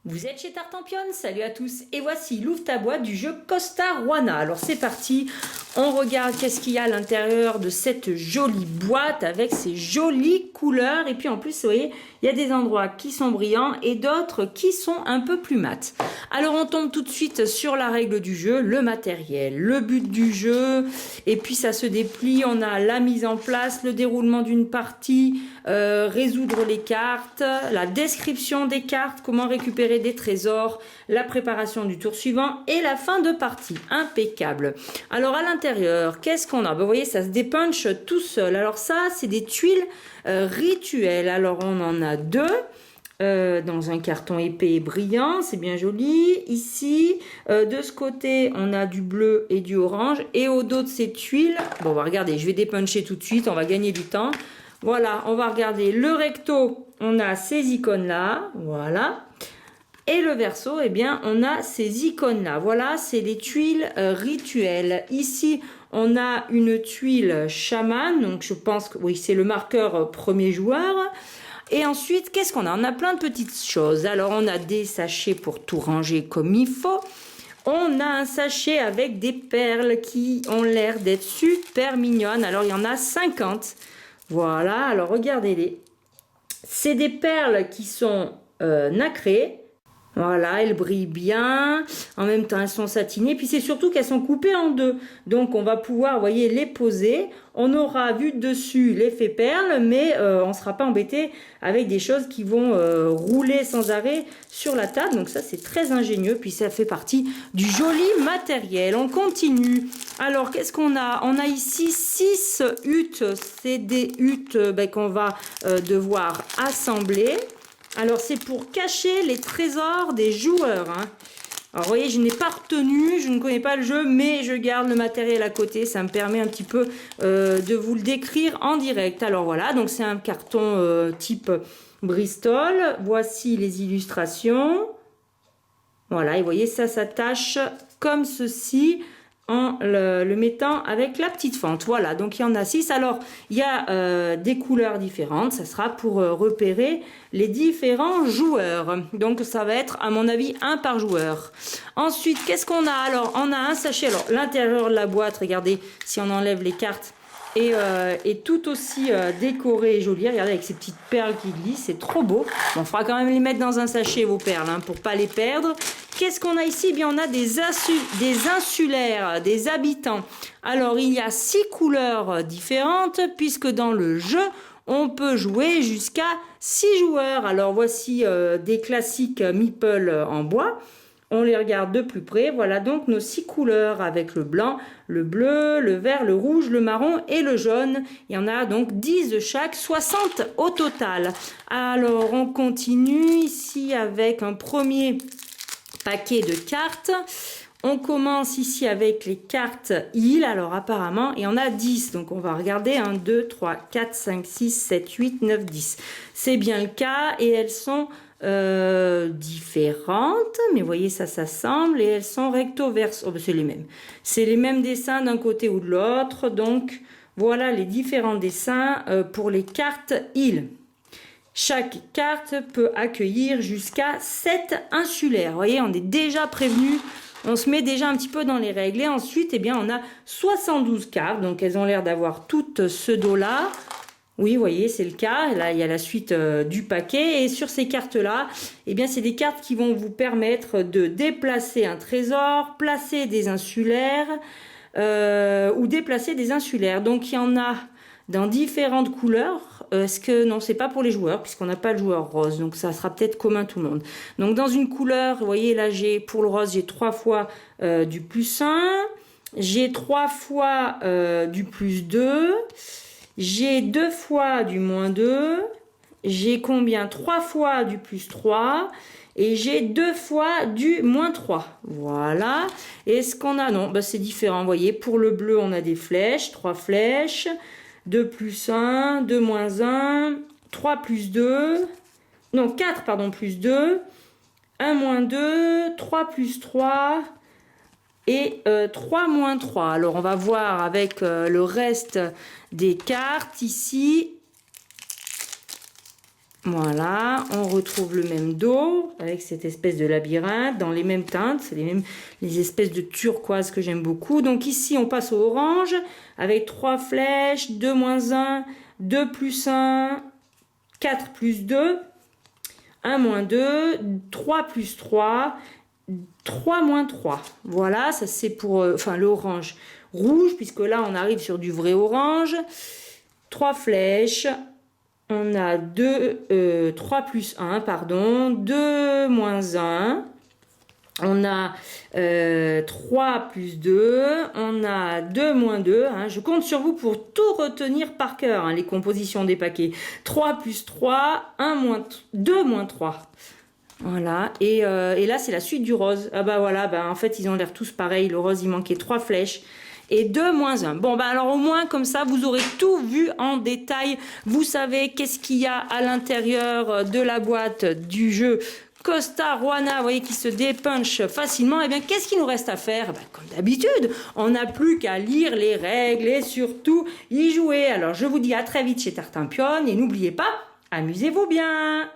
Vous êtes chez Tartampion, salut à tous, et voici l'ouvre ta boîte du jeu Costa Ruana. Alors c'est parti, on regarde qu'est-ce qu'il y a à l'intérieur de cette jolie boîte avec ces jolies couleurs. Et puis en plus, vous voyez, il y a des endroits qui sont brillants et d'autres qui sont un peu plus mat. Alors on tombe tout de suite sur la règle du jeu, le matériel, le but du jeu, et puis ça se déplie, on a la mise en place, le déroulement d'une partie, résoudre les cartes, la description des cartes, comment récupérer des trésors, la préparation du tour suivant et la fin de partie. Impeccable. Alors à l'intérieur, qu'est-ce qu'on a? Vous voyez, ça se dépunche tout seul. Alors ça, c'est des tuiles rituelles. Alors on en a deux. Dans un carton épais et brillant, c'est bien joli. Ici, de ce côté, on a du bleu et du orange. Et au dos de ces tuiles, bon, on va regarder, je vais dépuncher tout de suite, on va gagner du temps. Voilà, on va regarder le recto, on a ces icônes-là, voilà. Et le verso, eh bien, on a ces icônes-là. Voilà, c'est les tuiles rituelles. Ici, on a une tuile chaman, donc je pense que oui, c'est le marqueur premier joueur. Et ensuite, qu'est-ce qu'on a? On a plein de petites choses. Alors, on a des sachets pour tout ranger comme il faut. On a un sachet avec des perles qui ont l'air d'être super mignonnes. Alors, il y en a 50. Voilà, alors regardez-les. C'est des perles qui sont nacrées. Voilà, elles brillent bien. En même temps, elles sont satinées. Puis c'est surtout qu'elles sont coupées en deux. Donc, on va pouvoir, vous voyez, les poser. On aura vu dessus l'effet perle, mais on ne sera pas embêté avec des choses qui vont rouler sans arrêt sur la table. Donc ça, c'est très ingénieux. Puis ça fait partie du joli matériel. On continue. Alors, qu'est-ce qu'on a? On a ici 6 huttes. C'est des huttes qu'on va devoir assembler. Alors, c'est pour cacher les trésors des joueurs. Hein. Alors, vous voyez, je n'ai pas retenu, je ne connais pas le jeu, mais je garde le matériel à côté. Ça me permet un petit peu de vous le décrire en direct. Alors, voilà, donc c'est un carton type Bristol. Voici les illustrations. Voilà, et vous voyez, ça s'attache comme ceci en le mettant avec la petite fente. Voilà, donc il y en a 6. Alors, il y a des couleurs différentes. Ça sera pour repérer les différents joueurs. Donc, ça va être, à mon avis, un par joueur. Ensuite, qu'est-ce qu'on a? Alors, on a un sachet. Alors, l'intérieur de la boîte, regardez, si on enlève les cartes, et tout aussi décoré et joli. Regardez, avec ces petites perles qui glissent, c'est trop beau. Bon, il faudra quand même les mettre dans un sachet, vos perles, hein, pour pas les perdre. Qu'est-ce qu'on a ici? Eh bien, on a des insulaires, des habitants. Alors, il y a 6 couleurs différentes, puisque dans le jeu, on peut jouer jusqu'à 6 joueurs. Alors, voici des classiques meeple en bois. On les regarde de plus près. Voilà donc nos 6 couleurs avec le blanc, le bleu, le vert, le rouge, le marron et le jaune. Il y en a donc 10 de chaque, 60 au total. Alors, on continue ici avec un premier paquet de cartes. On commence ici avec les cartes îles. Alors apparemment, il y en a 10. Donc on va regarder 1, 2, 3, 4, 5, 6, 7, 8, 9, 10. C'est bien le cas et elles sont différentes. Mais vous voyez, ça s'assemble et elles sont recto verso. Oh, ben c'est les mêmes. C'est les mêmes dessins d'un côté ou de l'autre. Donc voilà les différents dessins pour les cartes îles. Chaque carte peut accueillir jusqu'à 7 insulaires. Vous voyez, on est déjà prévenu. On se met déjà un petit peu dans les règles. Et ensuite, eh bien, on a 72 cartes. Donc, elles ont l'air d'avoir toutes ce dos-là. Oui, vous voyez, c'est le cas. Là, il y a la suite du paquet. Et sur ces cartes-là, eh bien, c'est des cartes qui vont vous permettre de déplacer un trésor, placer des insulaires ou déplacer des insulaires. Donc, il y en a dans différentes couleurs. Est-ce que non, c'est pas pour les joueurs puisqu'on n'a pas le joueur rose, donc ça sera peut-être commun tout le monde. Donc dans une couleur, vous voyez là, j'ai pour le rose, j'ai 3 fois du +1, j'ai 3 fois du +2, j'ai 2 fois du -2, j'ai combien? 3 fois du +3 et j'ai 2 fois du -3. Voilà. Et ce qu'on a, non, bah c'est différent. Vous voyez, pour le bleu, on a des flèches, 3 flèches. 2 +1, 2 -1, 3 +2, non 4 pardon +2, 1 -2, 3 +3 et 3 -3. Alors on va voir avec le reste des cartes ici. Voilà, on retrouve le même dos avec cette espèce de labyrinthe dans les mêmes teintes, c'est les espèces de turquoise que j'aime beaucoup. Donc ici on passe au orange avec 3 flèches, 2 moins 1, 2 plus 1, 4 plus 2, 1 moins 2, 3 plus 3, 3 moins 3. Voilà, ça c'est pour l'orange rouge, puisque là on arrive sur du vrai orange. 3 flèches. On a 3 plus 1, pardon, 2 moins 1. On a 3 plus 2. On a 2 moins 2. Hein. Je compte sur vous pour tout retenir par cœur, hein, les compositions des paquets. 3 plus 3, 2 moins 3. Voilà, et là c'est la suite du rose. Ah bah voilà, en fait ils ont l'air tous pareils. Le rose il manquait 3 flèches. Et 2 moins 1. Bon, alors au moins, comme ça, vous aurez tout vu en détail. Vous savez qu'est-ce qu'il y a à l'intérieur de la boîte du jeu Costa Ruana, vous voyez, qui se dépunche facilement. Et bien, qu'est-ce qu'il nous reste à faire? Comme d'habitude, on n'a plus qu'à lire les règles et surtout y jouer. Alors, je vous dis à très vite chez Tartampion. Et n'oubliez pas, amusez-vous bien!